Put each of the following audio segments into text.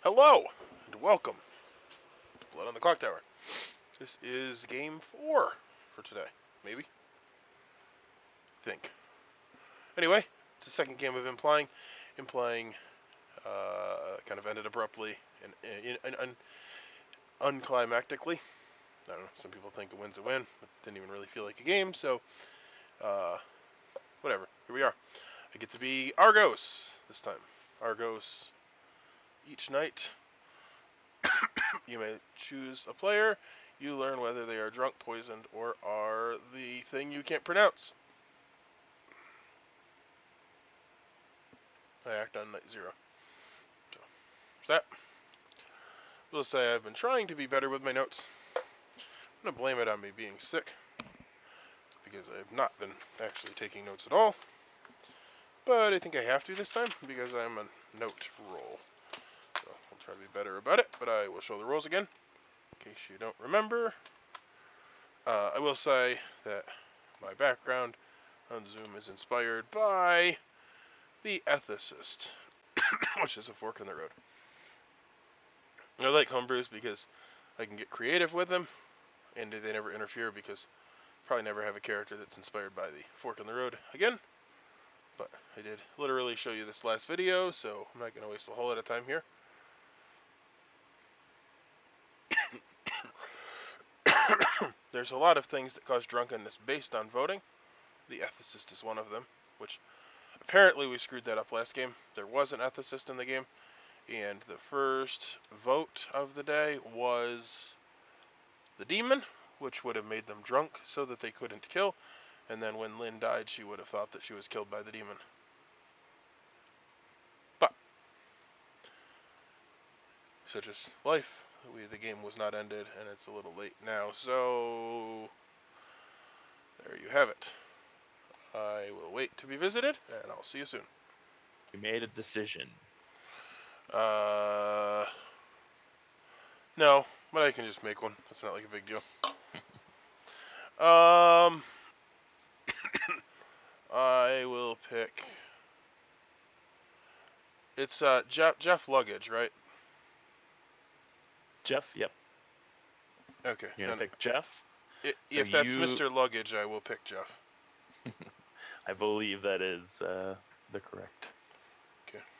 Hello, and welcome to Blood on the Clocktower. This is game 4 for today, maybe? Think. Anyway, it's the second game of Imp-lying. Imp-lying kind of ended abruptly and unclimactically. I don't know, some people think a win's a win. It didn't even really feel like a game, so whatever. Here we are. I get to be Argos this time. Argos each night. You may choose a player. You learn whether they are drunk, poisoned, or are the thing you can't pronounce. I act on night 0. So, there's that. Will say I've been trying to be better with my notes. I'm going to blame it on me being sick, because I have not been actually taking notes at all. But I think I have to this time, because I'm a note roll. So I'll try to be better about it, but I will show the rules again, in case you don't remember. I will say that my background on Zoom is inspired by The Ethicist, which is a fork in the road. I like homebrews because I can get creative with them, and they never interfere because I probably never have a character that's inspired by the fork in the road again. But I did literally show you this last video, so I'm not going to waste a whole lot of time here. There's a lot of things that cause drunkenness based on voting. The Ethicist is one of them, which apparently we screwed that up last game. There was an Ethicist in the game, and the first vote of the day was the demon, which would have made them drunk so that they couldn't kill, and then when Lynn died, she would have thought that she was killed by the demon. But such is life. The game was not ended, and it's a little late now, so there you have it. I will wait to be visited, and I'll see you soon. You made a decision. No, but I can just make one. It's not like a big deal. I will pick. It's Jeff Luggage, right? Jeff, yep. Okay. You're gonna pick Jeff? If that's Mr. Luggage, I will pick Jeff. I believe that is the correct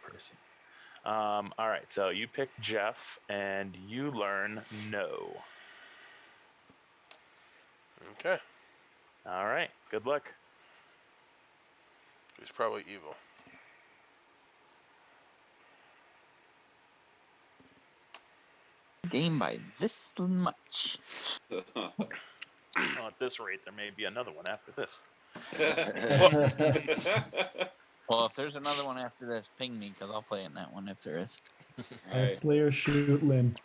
person. Alright, so you pick Jeff, and you learn no. Okay. Alright, good luck. He's probably evil. Game by this much. Well, at this rate, there may be another one after this. Well, if there's another one after this, ping me, because I'll play in that one if there is. Right. Slayer shoot Lynn.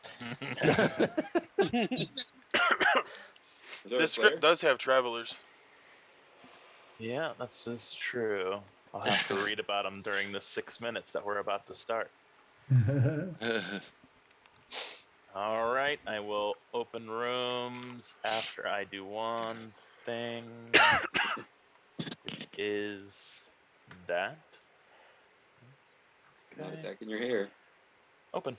This script does have travelers. Yeah, that's true. I'll have to read about them during the 6 minutes that we're about to start. All right, I will open rooms after I do one thing, which is that. Okay. Not attacking your hair. Open.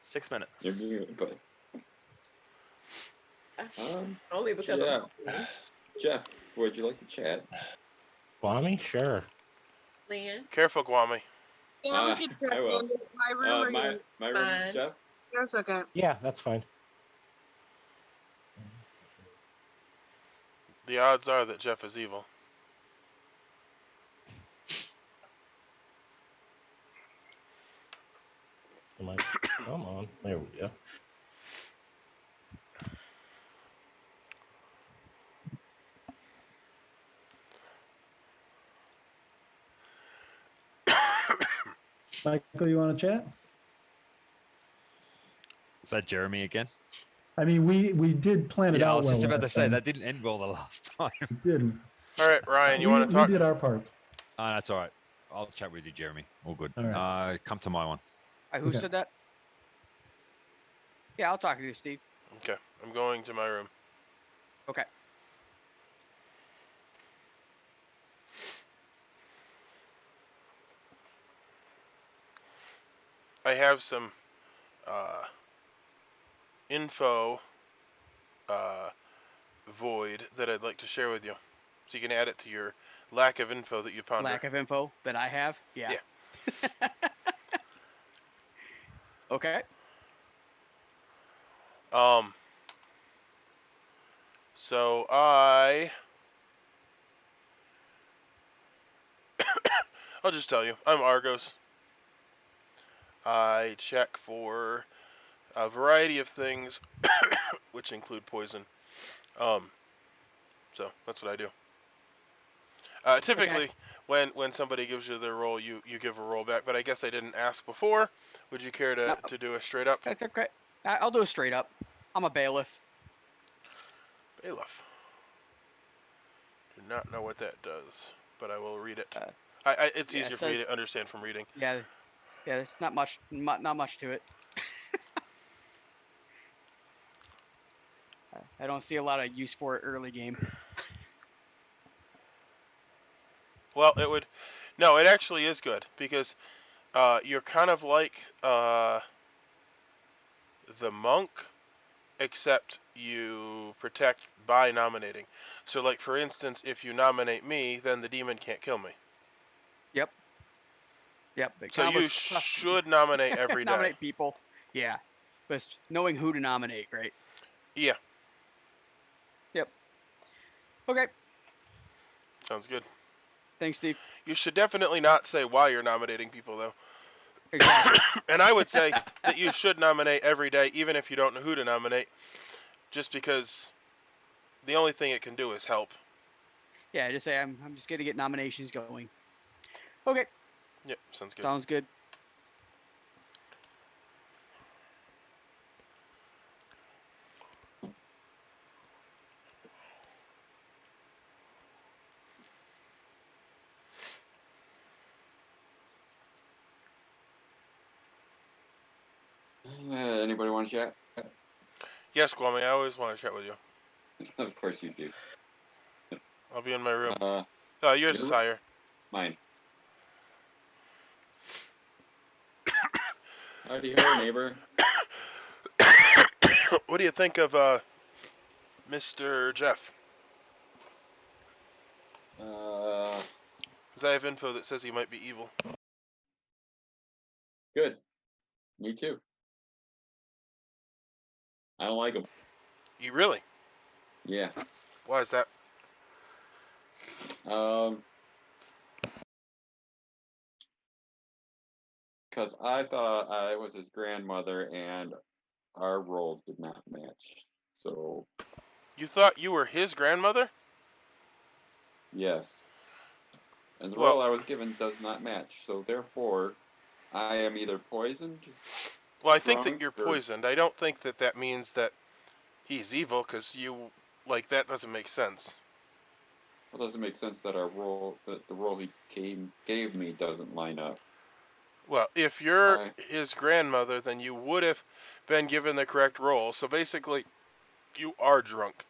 6 minutes. You're mute, but. Only because Jeff, would you like to chat? Kwame? Sure. Lynn. Careful, Kwame. Yeah, we could check I will. in my room or yours. My room, Fine. Jeff? Yours, okay. Yeah, that's fine. The odds are that Jeff is evil. Come on. There we go. Michael, you want to chat? Was that Jeremy again? I mean, we did plan it out. I was well just about to last say time. that didn't end well the last time. It didn't. All right, Ryan, you want to talk? We did our part. That's all right. I'll chat with you, Jeremy. All good. All right. Come to my one. Who said that? Yeah, I'll talk to you, Steve. Okay, I'm going to my room. Okay. I have some info void that I'd like to share with you. So you can add it to your lack of info that you ponder. Lack of info that I have. Yeah. Okay. So I'll just tell you, I'm Argos. I check for a variety of things, which include poison. So that's what I do. Typically, when somebody gives you their roll, you give a roll back. But I guess I didn't ask before. Would you care to do a straight up? Okay. I'll do a straight up. I'm a bailiff. Bailiff. Do not know what that does, but I will read it. It's easier for me to understand from reading. Yeah. There's not much to it. I don't see a lot of use for it early game. Well, it would. No, it actually is good because you're kind of like the monk, except you protect by nominating. So, like for instance, if you nominate me, then the demon can't kill me. Yep. So you should nominate every day. Nominate people. Yeah. Just knowing who to nominate, right? Yeah. Yep. Okay. Sounds good. Thanks, Steve. You should definitely not say why you're nominating people, though. Exactly. And I would say that you should nominate every day, even if you don't know who to nominate, just because the only thing it can do is help. Yeah, just say I'm just going to get nominations going. Okay. Yep, sounds good. Sounds good. Anybody want to chat? Yes, Kwame, I always want to chat with you. Of course you do. I'll be in my room. Oh, yours is higher. Mine. Howdy ho, neighbor. What do you think of Mr. Jeff? Because I have info that says he might be evil. Good. Me too. I don't like him. You really? Yeah. Why is that? Because I thought I was his grandmother and our roles did not match. So. You thought you were his grandmother? Yes. And the role I was given does not match. So therefore, I am either poisoned. Well, I think that you're poisoned. I don't think that that means that he's evil, because that doesn't make sense. It doesn't make sense that the role he gave me doesn't line up. Well, if you're his grandmother, then you would have been given the correct role. So basically, you are drunk.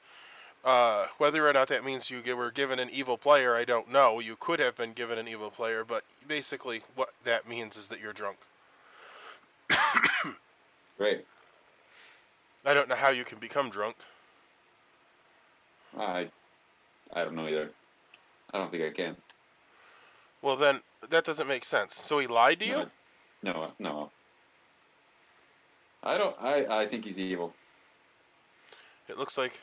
Whether or not that means you were given an evil player, I don't know. You could have been given an evil player, but basically what that means is that you're drunk. Great. I don't know how you can become drunk. I don't know either. I don't think I can. Well, then that doesn't make sense. So he lied to you? No. I think he's evil. It looks like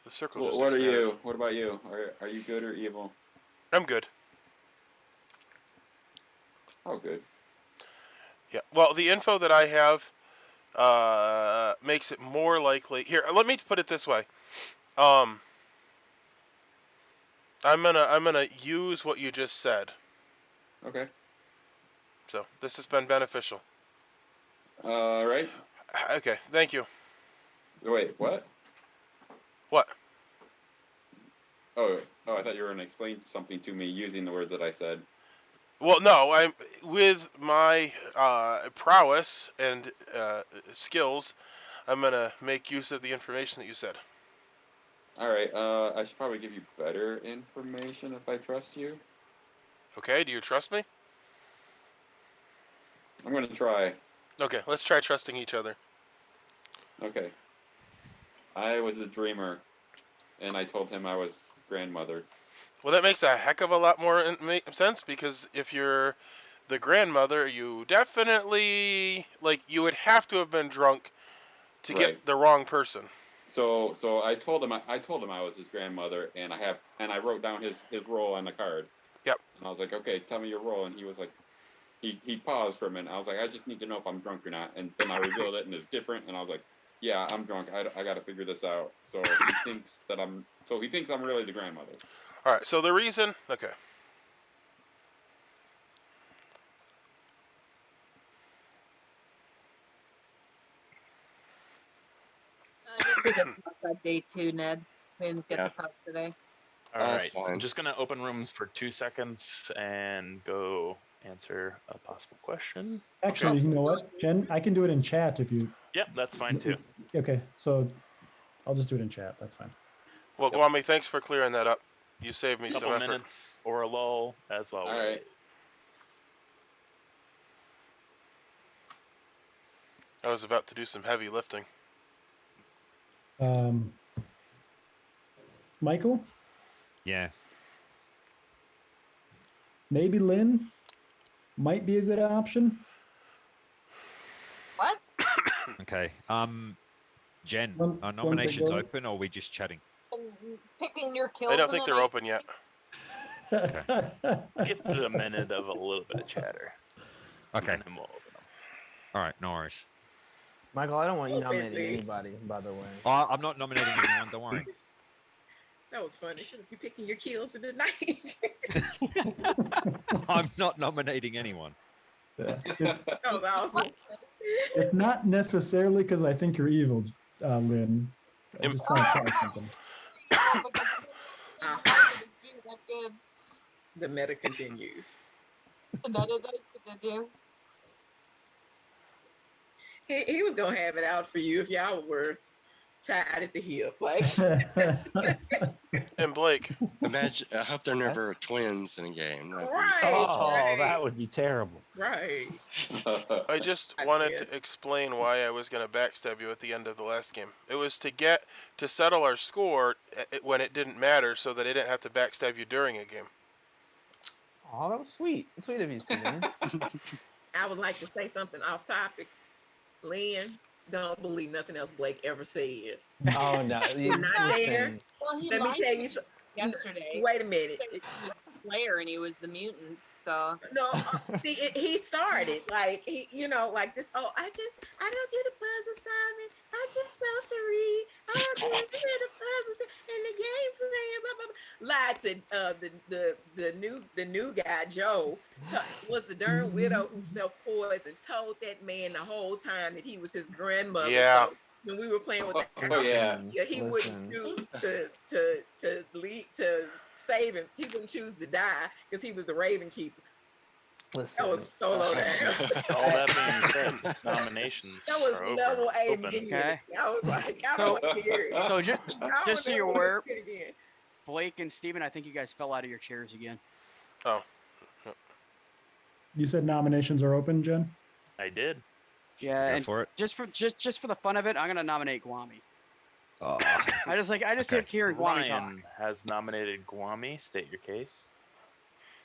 the circle just What expanded. are you? What about you? Are you good or evil? I'm good. Oh, good. Yeah. Well, the info that I have makes it more likely. Here, let me put it this way. I'm gonna use what you just said. Okay. So this has been beneficial. Right. Okay. Thank you. Wait. What? What? Oh, I thought you were gonna explain something to me using the words that I said. Well, no. I'm with my prowess and skills. I'm gonna make use of the information that you said. All right. I should probably give you better information if I trust you. Okay. Do you trust me? I'm gonna try. Okay, let's try trusting each other. Okay. I was the dreamer, and I told him I was his grandmother. Well, that makes a heck of a lot more sense, because if you're the grandmother, you definitely, like, you would have to have been drunk to get the wrong person. So I told him I was his grandmother, and I wrote down his role on the card. Yep. And I was like, okay, tell me your role, and he was like, he paused for a minute. I was like, I just need to know if I'm drunk or not, and then I revealed it, and it's different, and I was like, yeah, I'm drunk. I got to figure this out. So he thinks that I'm really the grandmother. All right. So the reason, okay. Just because it's day 2, Ned. We didn't get the cup today. All right. I'm just gonna open rooms for 2 seconds and go answer a possible question. Actually, you know what, Jen? I can do it in chat if you. Yep, that's fine too. Okay, so I'll just do it in chat. That's fine. Well, Guami, thanks for clearing that up. You saved me some Couple effort. minutes or a lull, as well. All right. I was about to do some heavy lifting. Michael, Yeah. maybe Lynn might be a good option. What? Okay. Jen, One are nominations second. open or are we just chatting? Picking your kills. I don't think they're open yet. Give it a minute of a little bit of chatter. Okay. And then we'll open them. All right, no worries. Michael, I don't want you nominating anybody, by the way. I'm not nominating anyone, don't worry. That was funny. Should be picking your kills in the night. I'm not nominating anyone. Yeah, That was awesome. it's not necessarily because I think you're evil, Lynn. I just want to try something. The meta continues. He was gonna have it out for you if y'all were tied at the hip, like. And Blake, Imagine. I hope they're never twins in a game. Right. Oh, that would be terrible. Right. I just wanted to explain why I was going to backstab you at the end of the last game. It was to settle our score when it didn't matter, so that I didn't have to backstab you during a game. Oh, that was sweet. Sweet of you, Stephen. I would like to say something off topic. Lynn, don't believe nothing else Blake ever says. Oh no, You're not there. Well, he Let me lied tell to you me something. yesterday. Wait a minute. He was the Slayer and he was the mutant. So No, he started like like this. Oh, I don't do the puzzle solving. I just socially. I don't do the puzzles and the game playing. Blah blah blah. Lied to the new guy Joe was the darn widow who self-poisoned. Told that man the whole time that he was his grandmother. Yeah. So when we were playing with he wouldn't choose to lead to save him. He wouldn't choose to die because he was the Raven Keeper. Listen, that was solo down. All that being said, nominations That was are level A open. immediately. I was like, I don't want to hear it. So just so you're aware, it again. Blake and Steven, I think you guys fell out of your chairs again. Oh. You said nominations are open, Jen? I did. Yeah, Go and for it. just for the fun of it, I'm gonna nominate Guami. Oh. I just Okay. like hearing Guami talk. Ryan has nominated Guami. State your case.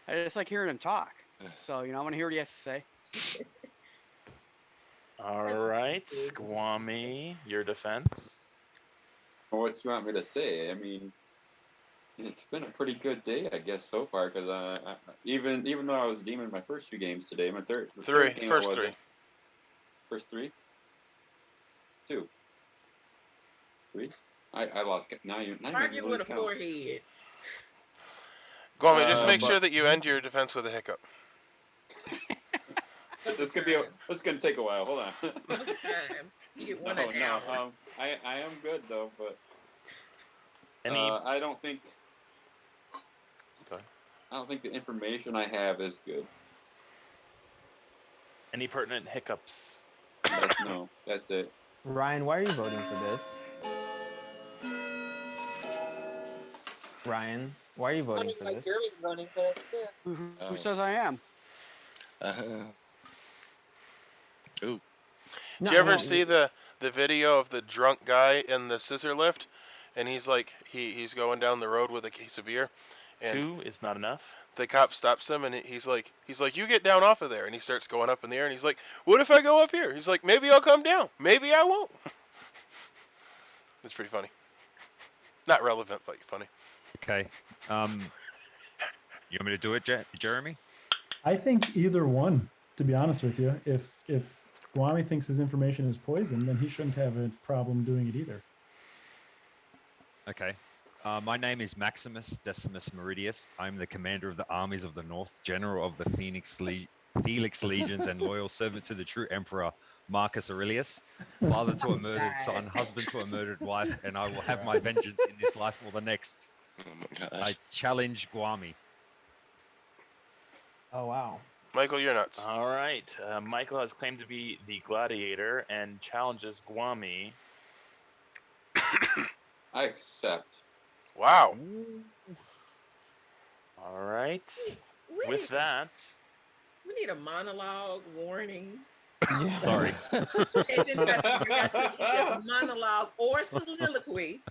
I just like hearing him talk. So I want to hear what he has to say. All right, Guami, your defense. What you want me to say? I mean, it's been a pretty good day, I guess, so far. Because even though I was a demon my first 2 games today, my third game First three. First 3? 2. 3? I lost. Now you Argue lose with a count. forehead. Guami, just make sure that you end your defense with a hiccup. This gonna take a while. Hold on. Time. You get one No. an hour. I am good though, but Any? I don't think. Go ahead. I don't think the information I have is good. Any pertinent hiccups? No, that's it. Ryan, why are you voting for this? Ryan, why are you voting for this? Jeremy's voting for this too. Who says I am? Ooh. Did you ever see the video of the drunk guy in the scissor lift? And he's like, he's going down the road with a case of beer. And 2 is not enough. the cop stops him, and he's like, you get down off of there. And he starts going up in the air, and he's like, what if I go up here? He's like, maybe I'll come down. Maybe I won't. It's pretty funny. Not relevant, but funny. Okay. You want me to do it, Jeremy? I think either one, to be honest with you. If Guami thinks his information is poison, then he shouldn't have a problem doing it either. Okay. My name is Maximus Decimus Meridius. I'm the commander of the armies of the North, general of the Felix Legions, and loyal servant to the true emperor, Marcus Aurelius, father to a murdered son, husband to a murdered wife, and I will have my vengeance in this life or the next. Oh my gosh. I challenge Guami. Oh, wow. Michael, you're nuts. All right. Michael has claimed to be the gladiator and challenges Guami. I accept. Wow. All right. With that, we need a monologue warning. Sorry. A monologue or soliloquy.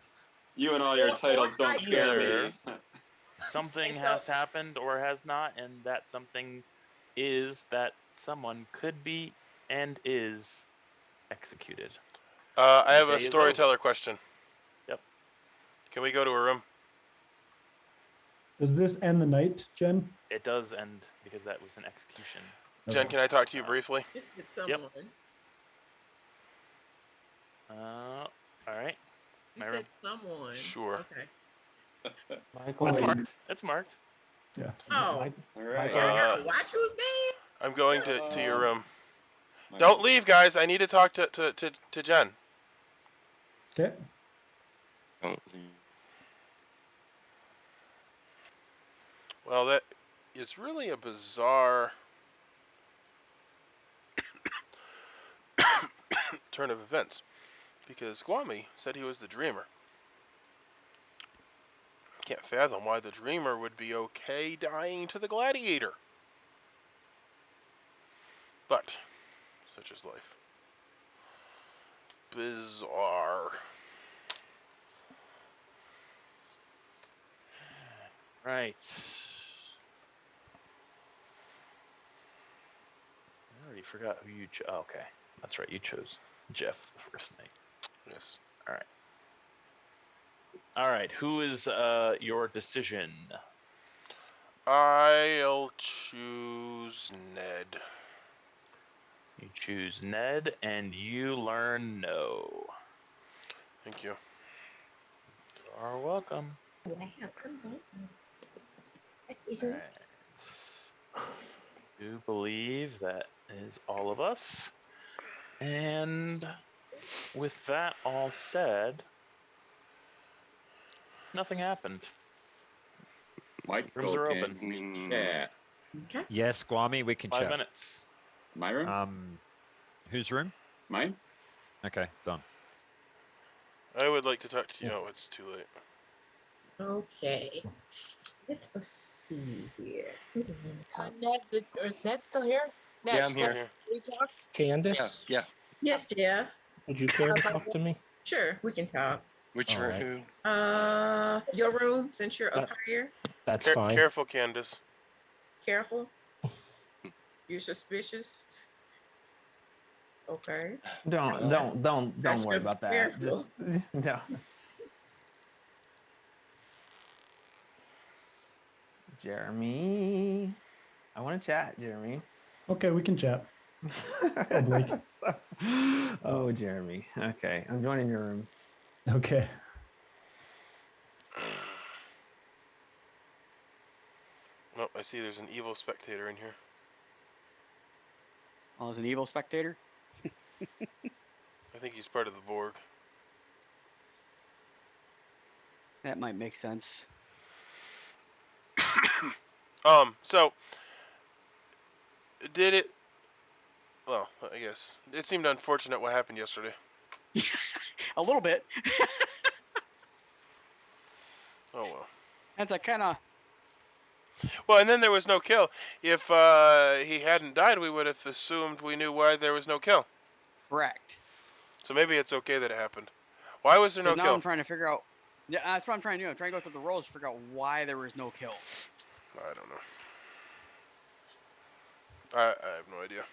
You and all your titles don't scare me. something has happened or has not, and that something is that someone could be and is executed. I have a storyteller question. Yep. Can we go to a room? Does this end the night, Jen? It does end because that was an execution. Jen, can I talk to you briefly? Yep. All right. You said someone. Sure. Okay. It's marked. It's marked. Yeah. Oh. All right. I gotta watch who's dead. I'm going to your room. Don't leave, guys. I need to talk to Jen. Okay. Don't leave. Well, that is really a bizarre turn of events, because Guami said he was the dreamer. Can't fathom why the dreamer would be okay dying to the gladiator. But such is life. Bizarre. Right. I already forgot who you chose. Oh, okay. That's right. You chose Jeff the first night. Yes. All right. All right. Who is your decision? I'll choose Ned. You choose Ned, and you learn no. Thank you. You are welcome. Wow, come on. All right. You believe that is all of us. And with that all said, nothing happened. Rooms are open. Chat. Okay. Yes, Guami, we can 5 chat. minutes. My room? Whose room? Mine? Okay, done. I would like to talk to you. No, it's too late. Okay. Let's see here. Ned, is Ned still here? Ned, Yeah, I'm here. Can we talk? Candace, Yeah. Yes, Jeff. would you care to talk to me? Sure, we can talk. Which All right. room? Your room, since you're up here. That's fine. Careful, Candace. Careful. You're suspicious. Okay. Don't That's worry good. about that. Careful. Just no. Jeremy, I want to chat, Jeremy. Okay, we can chat. Oh, Blake. Oh, Jeremy. Okay, I'm joining your room. Okay. Oh, I see there's an evil spectator in here. Oh, there's an evil spectator? I think he's part of the Borg. That might make sense. So did it? Well, I guess it seemed unfortunate what happened yesterday. A little bit. Oh well. That's a kind of. Well, and then there was no kill. If he hadn't died, we would have assumed we knew why there was no kill. Correct. So maybe it's okay that it happened. Why was there So no now kill? I'm trying to figure out. Yeah, that's what I'm trying to do. I'm trying to go through the rolls to figure out why there was no kill. I don't know. I have no idea.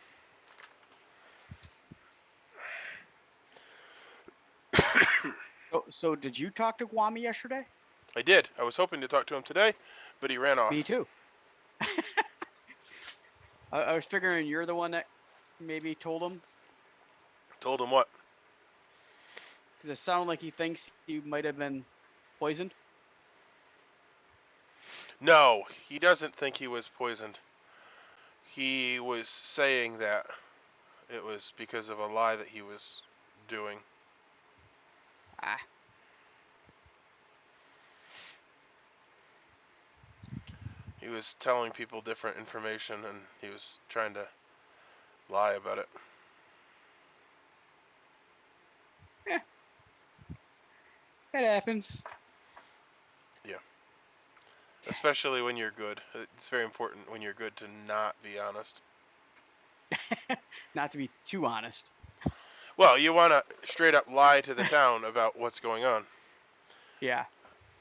So did you talk to Guami yesterday? I did. I was hoping to talk to him today, but he ran off. Me too. I was figuring you're the one that maybe told him. Told him what? Because it sounded like he thinks you might have been poisoned. No, he doesn't think he was poisoned. He was saying that it was because of a lie that he was doing. Ah. He was telling people different information, and he was trying to lie about it. Yeah. It happens. Yeah. Especially when you're good. It's very important when you're good to not be honest. Not to be too honest. Well, you want to straight up lie to the town about what's going on. Yeah.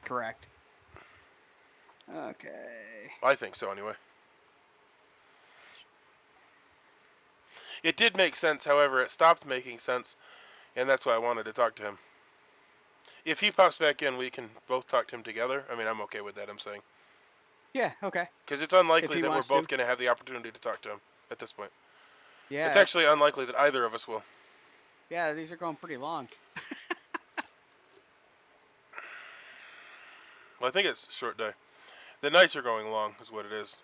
Correct. Okay. I think so, anyway. It did make sense, however, it stopped making sense, and that's why I wanted to talk to him. If he pops back in, we can both talk to him together. I mean, I'm okay with that, I'm saying. Yeah, okay. Because it's unlikely that we're wants both to. going to have the opportunity to talk to him at this point. Yeah. It's actually unlikely that either of us will. Yeah, these are going pretty long. Well, I think it's a short day. The nights are going long, is what it is.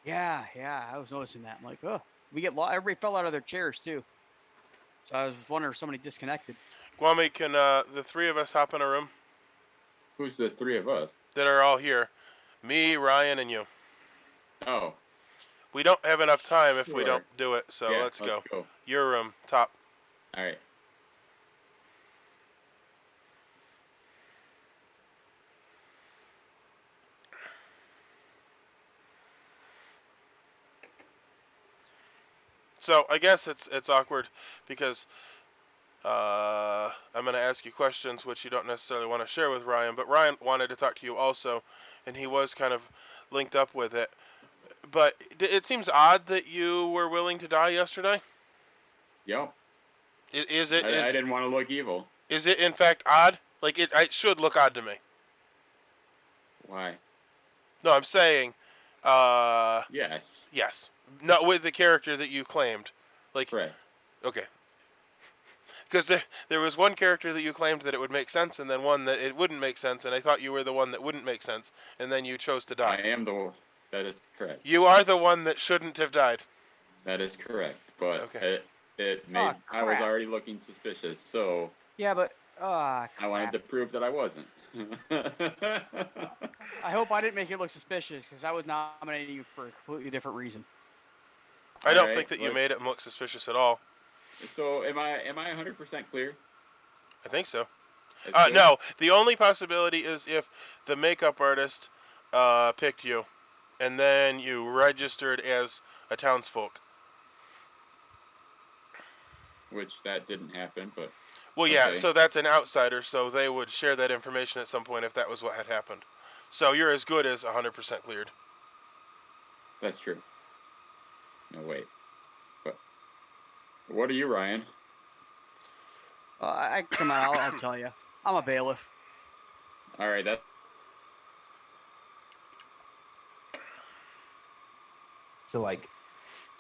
Yeah, I was noticing that. I'm like, oh, we get everybody fell out of their chairs too. So I was wondering if somebody disconnected. Guami, can the three of us hop in a room? Who's the three of us? That are all here. Me, Ryan, and you. Oh. We don't have enough time if we Sure. don't do it, so Yeah, let's go. let's go. Your room, top. All right. So I guess it's awkward because I'm going to ask you questions which you don't necessarily want to share with Ryan, but Ryan wanted to talk to you also, and he was kind of linked up with it. But it seems odd that you were willing to die yesterday. Yep. Is it? I didn't want to look evil. Is it in fact odd? Like it should look odd to me. Why? No, I'm saying. Yes. Yes. Not with the character that you claimed. Like. Correct. Okay. Because there was one character that you claimed that it would make sense, and then one that it wouldn't make sense, and I thought you were the one that wouldn't make sense, and then you chose to die. I am the one. That is correct. You are the one that shouldn't have died. That is correct. But okay. it made I was already looking suspicious, so yeah, but I wanted to prove that I wasn't. I hope I didn't make it look suspicious because I was nominating you for a completely different reason. I don't think that you made it look suspicious at all. So am I 100% clear? I think so. No, the only possibility is if the makeup artist picked you, and then you registered as a townsfolk. Which that didn't happen, but. Well, yeah, okay. so that's an outsider, so they would share that information at some point if that was what had happened. So you're as good as 100% cleared. That's true. No, wait. But what are you, Ryan? Come on, I'll tell you. I'm a bailiff. All right, that. So, like,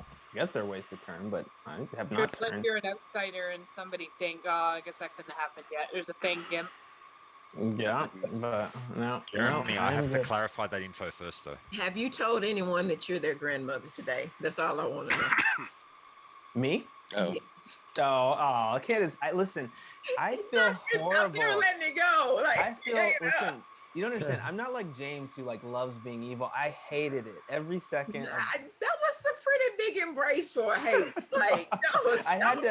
I guess there are ways to turn, but I have not It's like turned. you're an outsider and somebody think, oh, I guess that couldn't have happened yet. There's a thing, Gimp. Yeah, but no. Jeremy, I have to good. clarify that info first, though. Have you told anyone that you're their grandmother today? That's all I want to know. Me? Oh. Oh, Candace, listen, I feel horrible. You're letting it go. Like, I feel, listen, you don't understand. I'm not like James who like loves being evil. I hated it every second. That was a pretty big embrace for a hate. Like, that was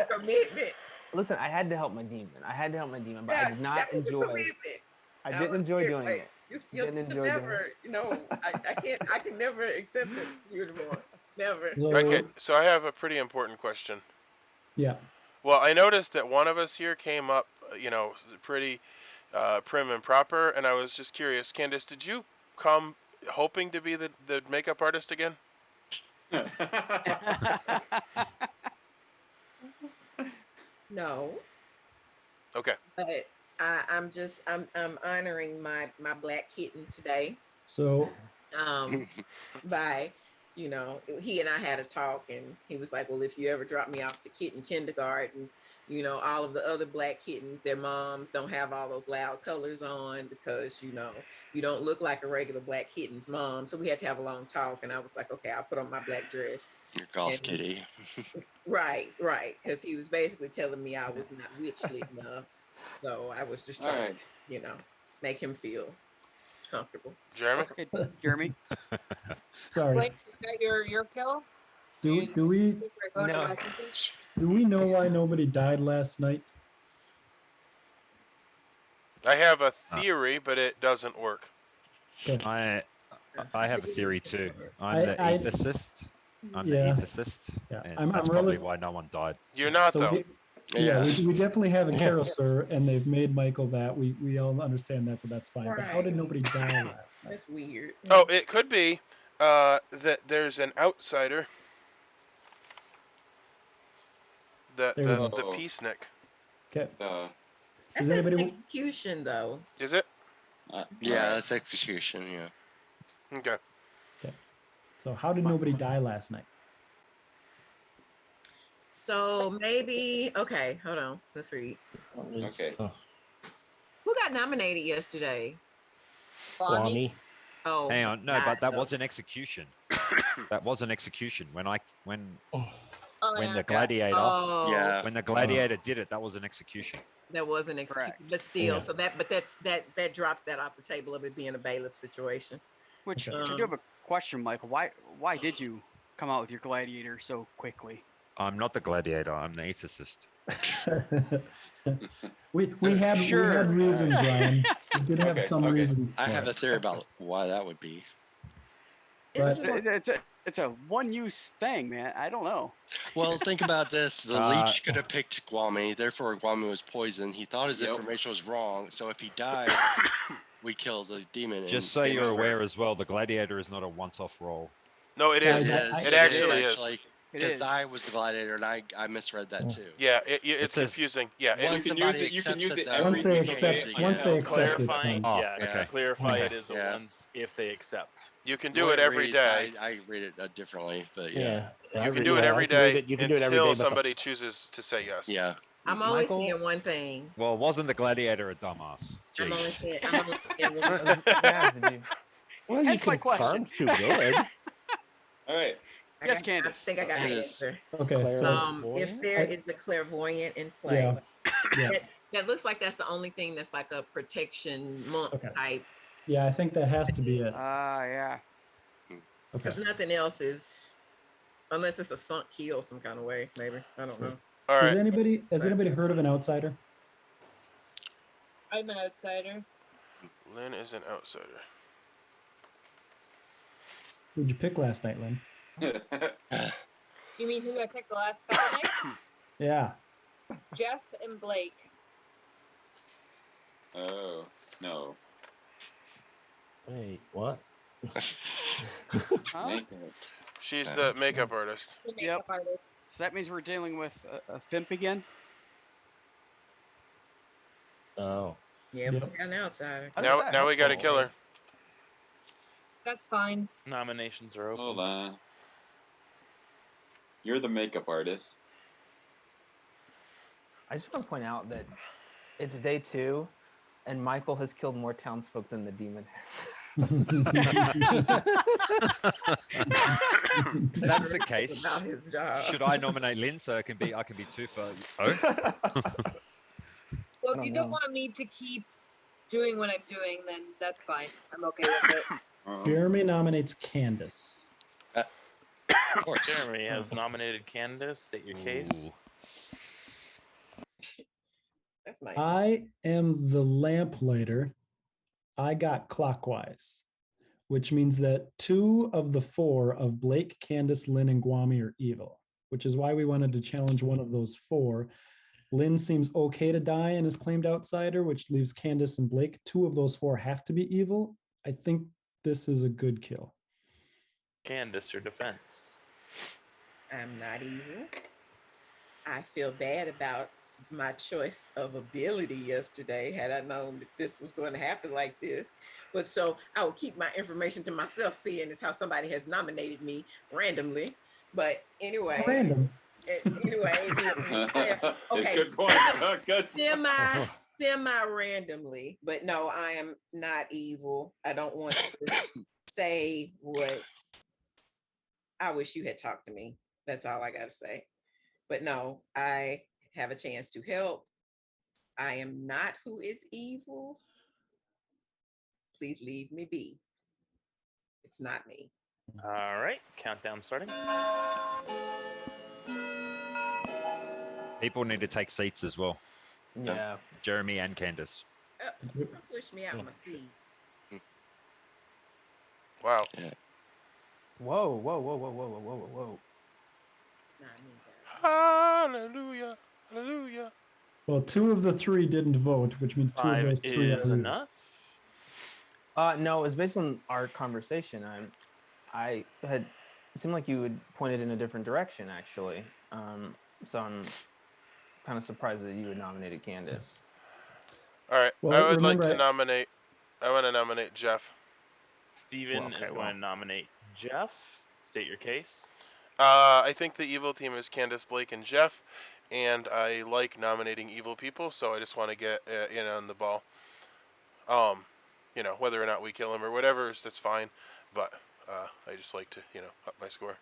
commitment. Listen, I had to help my demon. But I did not enjoy. I didn't enjoy doing it. Didn't enjoy doing it. You know, I can never accept it anymore. Never. Okay, so I have a pretty important question. Yeah. Well, I noticed that one of us here came up, pretty prim and proper, and I was just curious. Candace, did you come hoping to be the makeup artist again? No. Okay. But I'm honoring my black kitten today. So by, he and I had a talk, and he was like, well, if you ever drop me off to kitten kindergarten, all of the other black kittens, their moms don't have all those loud colors on because, you don't look like a regular black kitten's mom. So we had to have a long talk, and I was like, okay, I'll put on my black dress. Your golf kitty. Right. Because he was basically telling me I was not witchly enough. So I was just trying to, make him feel comfortable. Jeremy? Okay, Jeremy? Sorry. Blake, is that your kill? Do we know why nobody died last night? I have a theory, but it doesn't work. I have a theory too. I'm the ethicist. I'm the ethicist. Yeah. And that's probably why no one died. You're not, though. We definitely have a Carouser, and they've made Michael that. We all understand that, so that's fine. But how did nobody die last night? That's weird. Oh, it could be that there's an outsider. The peacenik. Okay. That's an execution, though. Is it? Yeah, that's execution. Yeah. Okay. So how did nobody die last night? So maybe, okay, hold on. Let's read. Okay. Who got nominated yesterday? Bonnie. Oh, hang on, no, but that was an execution. That was an execution when the gladiator, when the gladiator did it, that was an execution. That was an execution, but still, so that drops that off the table of it being a bailiff situation. Which I do have a question, Michael. Why did you come out with your gladiator so quickly? I'm not the gladiator. I'm the ethicist. we had reasons, Ryan. We did have some reasons. I have a theory about why that would be. But it's a one-use thing, man. I don't know. Well, think about this. The leech could have picked Gwami, therefore Gwami was poisoned. He thought his information was wrong, so if he died, we kill the demon. Just so you're aware as well, the gladiator is not a once-off roll. No, it is. It actually is. Because I was the gladiator and I misread that too. Yeah, it's confusing. Yeah, you can use it once they accept it. Clarify it is a once if they accept. You can do it every day. I read it differently, but yeah. You can do it every day until somebody chooses to say yes. Yeah. I'm only seeing one thing. Well, wasn't the gladiator a dumbass? I'm only seeing Well, you confirmed too good. All right. Yes, Candace. I think I got the answer. Okay. If there is a clairvoyant in play, that looks like that's the only thing that's like a protection monk type. Yeah, I think that has to be it. Yeah. Because nothing else is, unless it's a sunk keel some kind of way, maybe. I don't know. All right. Has anybody heard of an outsider? I'm an outsider. Lynn is an outsider. Who'd you pick last night, Lynn? You mean who I picked the last couple nights? Yeah. Jeff and Blake. Oh, no. Wait, what? She's the makeup artist. The makeup artist. So that means we're dealing with a Fimp again? Oh. Yeah, we got an outsider. Now we got a killer. That's fine. Nominations are open. Hold on. You're the makeup artist. I just want to point out that it's day 2, and Michael has killed more townsfolk than the demon has. If that's the case, should I nominate Lynn so I can be 2 for Well, if you don't want me to keep doing what I'm doing, then that's fine. I'm okay with it. Jeremy nominates Candace. Jeremy has nominated Candace. State your case. That's nice. I am the Lamplighter. I got clockwise, which means that 2 of the 4 of Blake, Candace, Lynn, and Gwami are evil, which is why we wanted to challenge one of those 4. Lynn seems okay to die and is claimed outsider, which leaves Candace and Blake. 2 of those 4 have to be evil. I think this is a good kill. Candace, your defense. I'm not evil. I feel bad about my choice of ability yesterday, had I known that this was going to happen like this. But so I will keep my information to myself, seeing as how somebody has nominated me randomly. But anyway. It's random. Anyway, okay. Good point. Good. Semi-randomly, but no, I am not evil. I don't want to say what I wish you had talked to me. That's all I got to say. But no, I have a chance to help. I am not who is evil. Please leave me be. It's not me. All right, countdown starting. People need to take seats as well. Yeah. Jeremy and Candace. Don't push me out my seat. Wow. Yeah. Whoa, whoa, whoa, whoa, whoa, whoa, whoa, whoa. It's not me, guys. Hallelujah. Hallelujah. Well, 2 of the 3 didn't vote, which means 2 of 5 those 3 is are enough. No, it's based on our conversation. It seemed like you had pointed in a different direction, actually. So I'm kind of surprised that you had nominated Candace. All right. Well, I would like remember to nominate. I want to nominate Jeff. Steven is going to nominate Jeff. State your case. I think the evil team is Candace, Blake, and Jeff, and I like nominating evil people, so I just want to get in on the ball. You know, whether or not we kill him or whatever, that's fine, but I just like to, you know, up my score.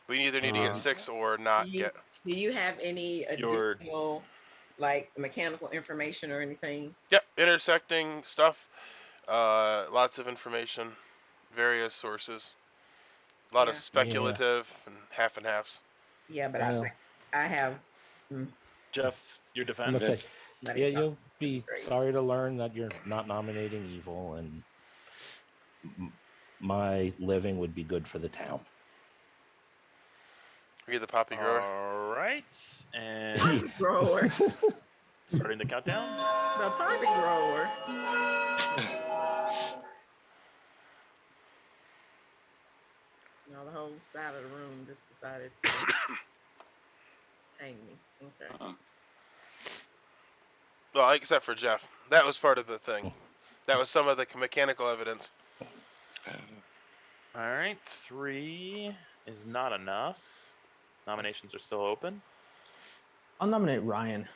We either need to get 6 or not get. Do you have any additional, like, mechanical information or anything? Yep, intersecting stuff, lots of information, various sources, a lot of speculative and halves. Yeah, but I have. Jeff, your defense. Yeah, you'll be sorry to learn that you're not nominating evil, and my living would be good for the town. We get the poppy grower. All right, and poppy grower. Starting the countdown. The poppy grower. No, the whole side of the room just decided to hang me. Okay. Well, except for Jeff. That was part of the thing. That was some of the mechanical evidence. All right, 3 is not enough. Nominations are still open. I'll nominate Ryan.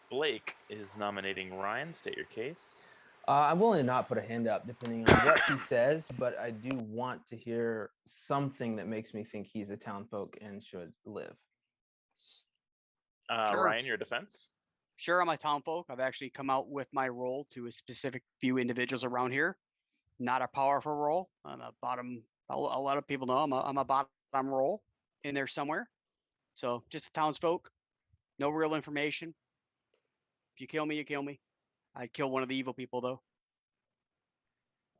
Blake is nominating Ryan. State your case. I'm willing to not put a hand up depending on what he says, but I do want to hear something that makes me think he's a townfolk and should live. Sure. Ryan, your defense? Sure, I'm a townfolk. I've actually come out with my role to a specific few individuals around here. Not a powerful role. I'm a bottom. A lot of people know I'm a bottom role in there somewhere. So just a townsfolk. No real information. If you kill me, you kill me. I'd kill one of the evil people, though.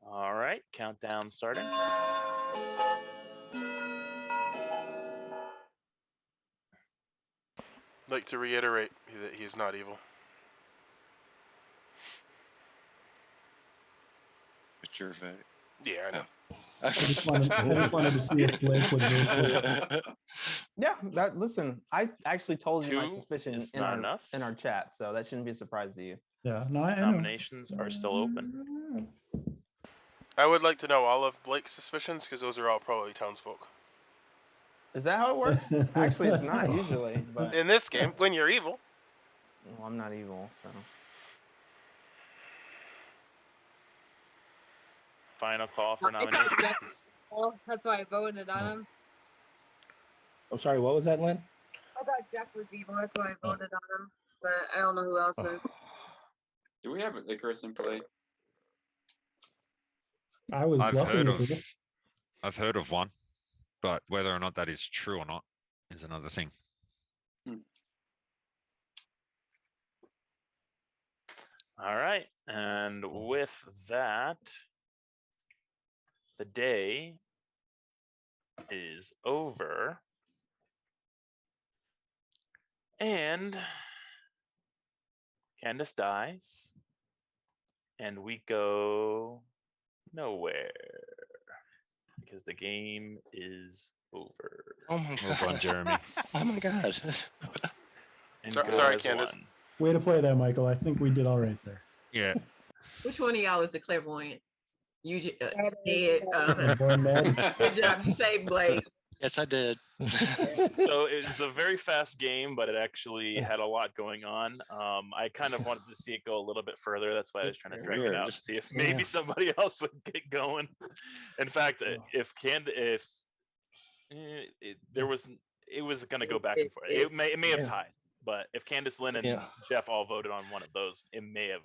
All right, countdown starting. I'd like to reiterate that he is not evil. It's your vote. Yeah, I know. I just wanted to see if Blake would vote. Yeah, listen, I actually told you my 2 suspicion is in not enough. our chat, so that shouldn't be a surprise to you. Yeah, no, I Nominations are still open. I would like to know all of Blake's suspicions, because those are all probably townsfolk. Is that how it works? Actually, it's not usually. But in this game, when you're evil. Well, I'm not evil, so. Final call for nominations. That's why I voted on him. I'm sorry, what was that, Lynn? I thought Jeff was evil. That's why I voted on him. But I don't know who else is. Do we have Icarus in play? I've heard of one, but whether or not that is true or not is another thing. All right, and with that, the day is over. And Candace dies, and we go nowhere because the game is over. Oh my Well god. done, Jeremy. Oh my god. And Sorry, has Candace. won. Way to play that, Michael. I think we did all right there. Yeah. Which one of y'all is the clairvoyant? You Ned Ed. Clairvoyant Ned. Good job. You saved Blake. Yes, I did. So it was a very fast game, but it actually had a lot going on. I kind of wanted to see it go a little bit further. That's why I was trying to drag it out to see if maybe somebody else would get going. In fact, it was going to go back and forth. It may have tied, but if Candace, Lynn, and Jeff all voted on one of those, it may have.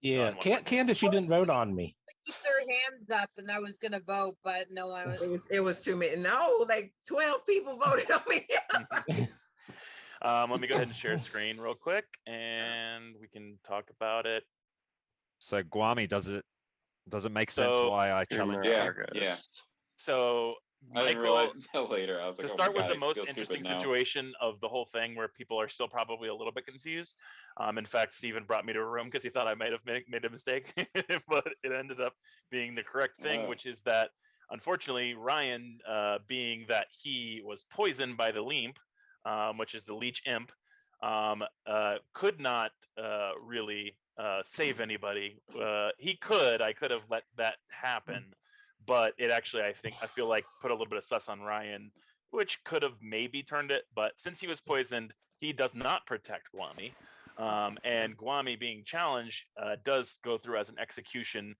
Yeah, Candace, you didn't vote on me. Keep their hands up, and I was gonna vote, but no one was. It was too many. No, like 12 people voted on me. Let me go ahead and share screen real quick, and we can talk about it. So Guami, does it make sense why I challenged Argos? Yeah. So I didn't Michael, realize until later. I was like, to oh start my with God, the most I feel interesting stupid now. situation of the whole thing, where people are still probably a little bit confused. In fact, Steven brought me to a room because he thought I might have made a mistake, but it ended up being the correct thing, which is that unfortunately Ryan, being that he was poisoned by the Lamp, which is the leech imp, could not really save anybody. He could. I could have let that happen, but it actually, I feel like, put a little bit of sus on Ryan, which could have maybe turned it. But since he was poisoned, he does not protect Guami. And Guami being challenged does go through as an execution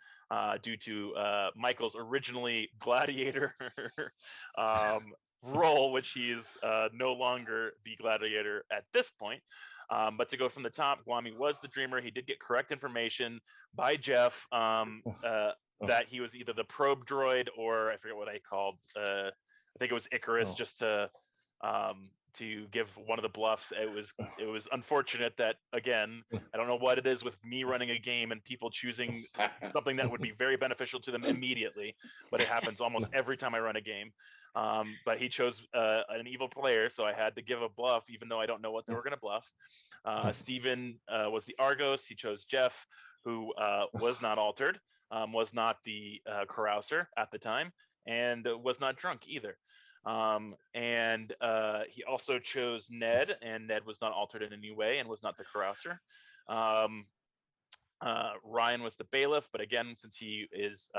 due to Michael's originally gladiator role, which he is no longer the gladiator at this point. But to go from the top, Guami was the dreamer. He did get correct information by Jeff that he was either the probe droid or I forget what I called. I think it was Icarus, just to give one of the bluffs. It was unfortunate that, again, I don't know what it is with me running a game and people choosing something that would be very beneficial to them immediately, but it happens almost every time I run a game. But he chose an evil player, so I had to give a bluff, even though I don't know what they were going to bluff. Steven was the Argos. He chose Jeff, who was not altered, was not the Carouser at the time, and was not drunk either. And he also chose Ned, and Ned was not altered in any way and was not the Carouser. Ryan was the bailiff, but again, since he is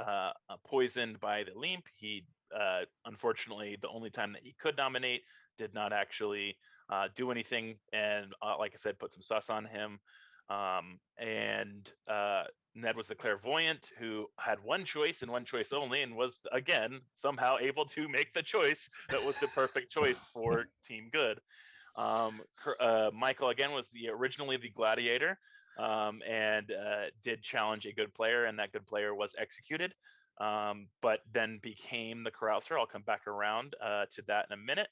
poisoned by the Lamp, he unfortunately, the only time that he could nominate, did not actually do anything, and like I said, put some sus on him. And Ned was the clairvoyant, who had one choice and one choice only, and was again somehow able to make the choice that was the perfect choice for Team Good. Michael again was originally the gladiator, and did challenge a good player, and that good player was executed, but then became the Carouser. I'll come back around to that in a minute.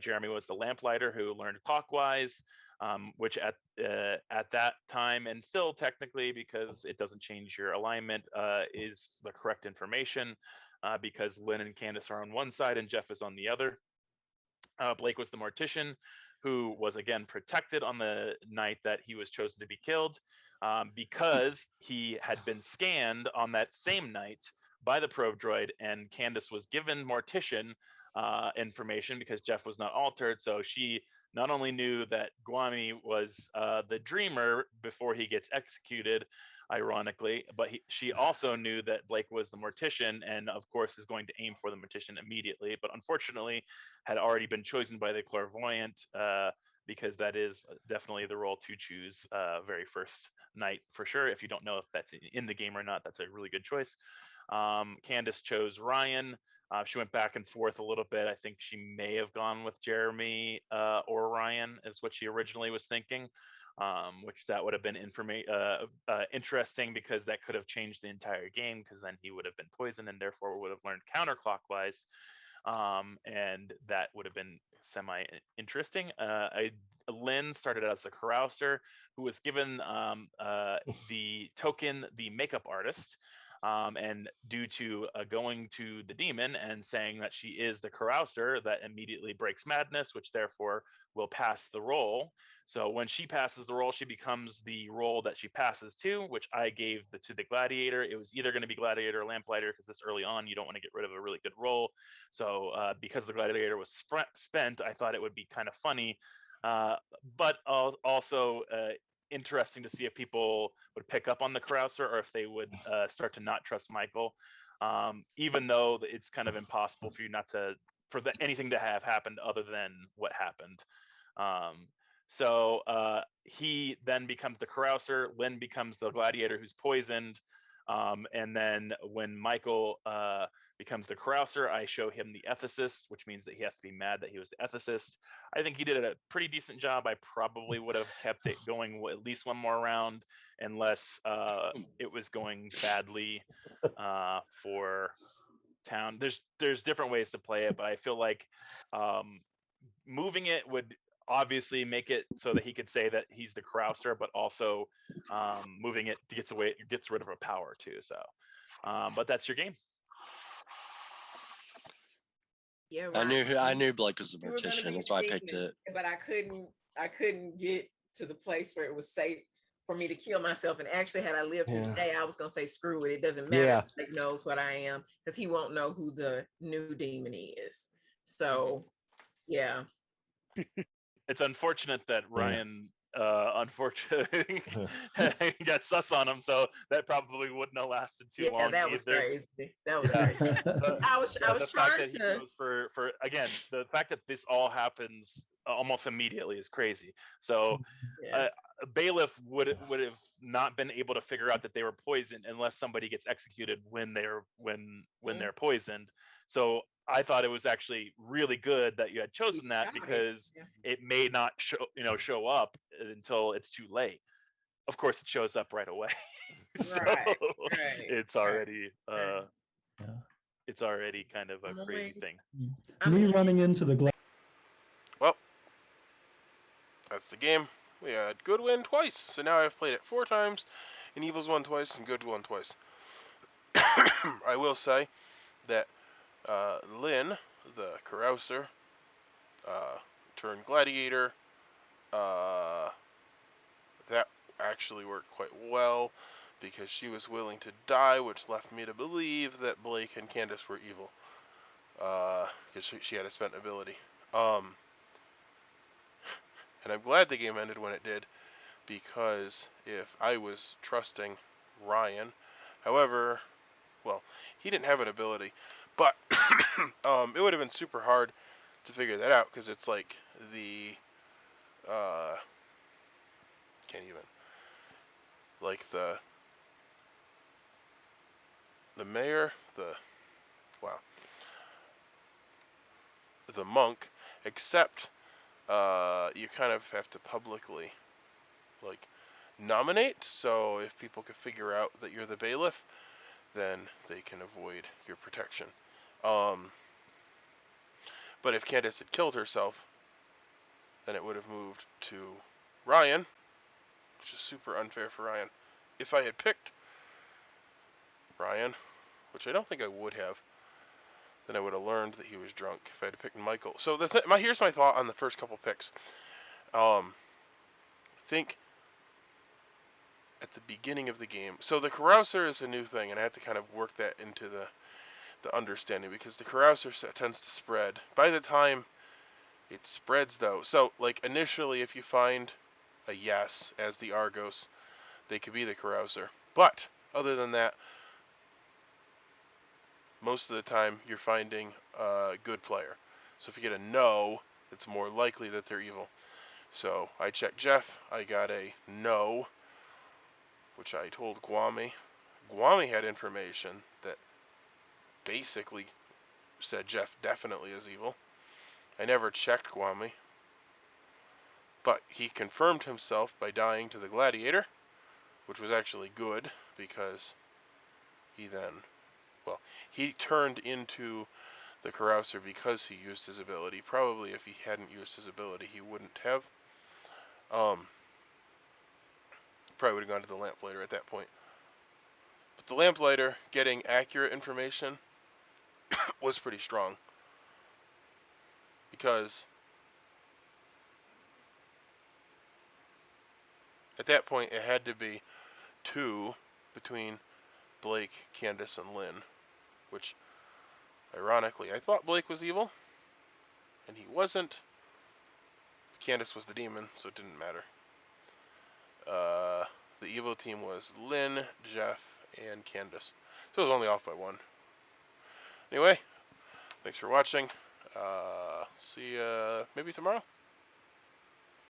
Jeremy was the Lamplighter, who learned clockwise, which at that time, and still technically, because it doesn't change your alignment, is the correct information, because Lynn and Candace are on one side and Jeff is on the other. Blake was the Mortician, who was again protected on the night that he was chosen to be killed, because he had been scanned on that same night by the probe droid, and Candace was given Mortician information because Jeff was not altered. So she not only knew that Guami was the dreamer before he gets executed, ironically, but she also knew that Blake was the Mortician, and of course is going to aim for the Mortician immediately, but unfortunately had already been chosen by the clairvoyant, because that is definitely the role to choose very first night for sure. If you don't know if that's in the game or not, that's a really good choice. Candace chose Ryan. She went back and forth a little bit. I think she may have gone with Jeremy or Ryan, is what she originally was thinking, which that would have been interesting, because that could have changed the entire game, because then he would have been poisoned and therefore would have learned counterclockwise, and that would have been semi-interesting. Lynn started as the Carouser, who was given the token, the makeup artist. And due to going to the demon and saying that she is the carouser, that immediately breaks madness, which therefore will pass the roll. So when she passes the roll, she becomes the roll that she passes to, which I gave to the gladiator. It was either going to be gladiator or lamplighter, because this early on you don't want to get rid of a really good roll. So because the gladiator was spent, I thought it would be kind of funny, but also interesting to see if people would pick up on the carouser, or if they would start to not trust Michael, even though it's kind of impossible for you not to anything to have happened other than what happened. So he then becomes the carouser. Lynn becomes the gladiator who's poisoned. And then when Michael becomes the carouser, I show him the ethicist, which means that he has to be mad that he was the ethicist. I think he did a pretty decent job. I probably would have kept it going at least one more round, unless it was going badly for town. There's different ways to play it, but I feel like moving it would obviously make it so that he could say that he's the carouser, but also moving it gets rid of a power too. So, but that's your game. Yeah, I knew Blake was a We were gonna mortician. be That's why I picked demon, it. but I couldn't get to the place where it was safe for me to kill myself. And actually, had I lived through the day, I was gonna say screw it. It doesn't matter. Yeah. Blake knows what I am, because he won't know who the new demon is. So yeah. It's unfortunate that Ryan unfortunately got sus on him, so that probably wouldn't have lasted too long. That was either. crazy. That was crazy. I was the fact trying that he to goes for again, the fact that this all happens almost immediately is crazy. So a bailiff would have not been able to figure out that they were poisoned unless somebody gets executed when they're poisoned. So I thought it was actually really good that you had chosen that, because it may not show up until it's too late. Of course, it shows up right away. So it's already it's already kind of a crazy thing. Me running into the Well, that's the game. We had good win twice, so now I've played it 4 times, and evil's won twice, and good won twice. I will say that Lynn, the carouser, turned gladiator, that actually worked quite well, because she was willing to die, which left me to believe that Blake and Candace were evil, because she had a spent ability. And I'm glad the game ended when it did, because if I was trusting Ryan, however, well, he didn't have an ability, but it would have been super hard to figure that out, because it's like the can't even, like the mayor, the monk, except you kind of have to publicly nominate, so if people can figure out that you're the bailiff, then they can avoid your protection. But if Candace had killed herself, then it would have moved to Ryan, which is super unfair for Ryan. If I had picked Ryan, which I don't think I would have, then I would have learned that he was drunk if I had picked Michael. So here's my thought on the first couple picks. I think at the beginning of the game, so the carouser is a new thing, and I had to kind of work that into the understanding, because the carouser tends to spread. By the time it spreads, though, so like initially, if you find a yes as the Argos, they could be the carouser. But other than that, most of the time you're finding a good player. So if you get a no, it's more likely that they're evil. So I checked Jeff, I got a no, which I told Gwami. Gwami had information that basically said Jeff definitely is evil. I never checked Gwami, but he confirmed himself by dying to the gladiator, which was actually good, because he turned into the carouser because he used his ability. Probably if he hadn't used his ability, he wouldn't have. Probably would have gone to the Lamplighter at that point. But the Lamplighter getting accurate information was pretty strong. Because at that point it had to be 2 between Blake, Candace, and Lynn. Which, ironically, I thought Blake was evil. And he wasn't. Candace was the demon, so it didn't matter. The evil team was Lynn, Jeff, and Candace. So it was only off by 1. Anyway, thanks for watching. See ya maybe tomorrow.